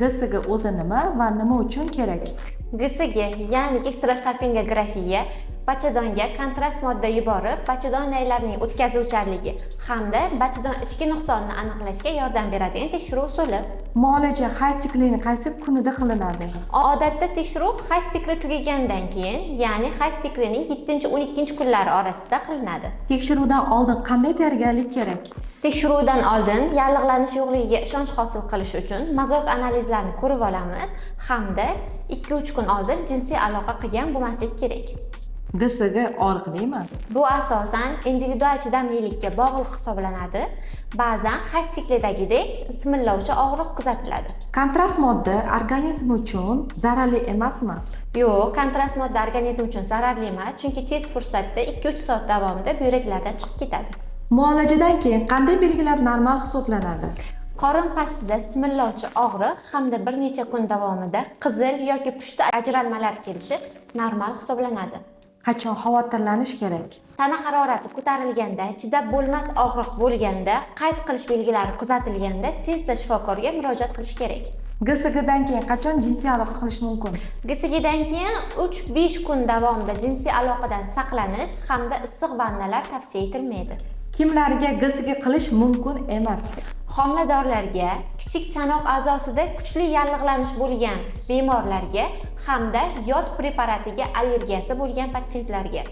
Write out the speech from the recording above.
GSG o'zi nima va nima uchun kerak? GSG ya'ni ekstrasalpingografiya bachadonga kontrast modda yuborib, bachadon naylarining o'tkazuvchanligi hamda bachadon ichki nuqsonni aniqlashga yordam beradigan tekshiruv usuli. Muolaja hayz siklini qaysi kunida qilinadi? Odatda tekshiruv hayz sikli tugagandan keyin, ya'ni hayz siklining 7-12 kunlari orasida qilinadi. Tekshiruvdan oldin qanday tayyorgarlik kerak? Tekshiruvdan oldin yallig'lanish yo'qligiga ishonch hosil qilish uchun mazok analizlarini ko'rib olamiz hamda 2-3 kun oldin jinsiy aloqa qilgan bo'lmaslik kerak. GSG og'riqlimi? Bu asosan individual chidamlilikka bog'liq hisoblanadi. Ba'zan hayz siklidagidek simillovchi og'riq kuzatiladi. Kontrast modda organizm uchun zararli emasmi? Yo'q, kontrast modda organizm uchun zararli emas, chunki tez fursatda 2-3 soat davomida buyraklardan chiqib ketadi. Muolajadan keyin qanday belgilar normal hisoblanadi? Qorin pastida simillovchi og'riq hamda bir necha kun davomida qizil yoki pushti ajralmalar kelishi normal hisoblanadi. Qachon xavotirlanish kerak? Tana harorati ko'tarilganda, chidab bo'lmas og'riq bo'lganda, qayd qilish belgilari kuzatilganda tezda shifokorga murojaat qilish kerak. GSGdan keyin qachon jinsiy aloqa qilish mumkin? GSGdan keyin 3-5 kun davomida jinsiy aloqadan saqlanish hamda issiq vannalar tavsiya etilmaydi. Kimlarga GSG qilish mumkin emas? Homiladorlarga, kichik chanoq a'zosida kuchli yallig'lanish bo'lgan bemorlarga hamda yod preparatiga allergiyasi bo'lgan patsientlarga.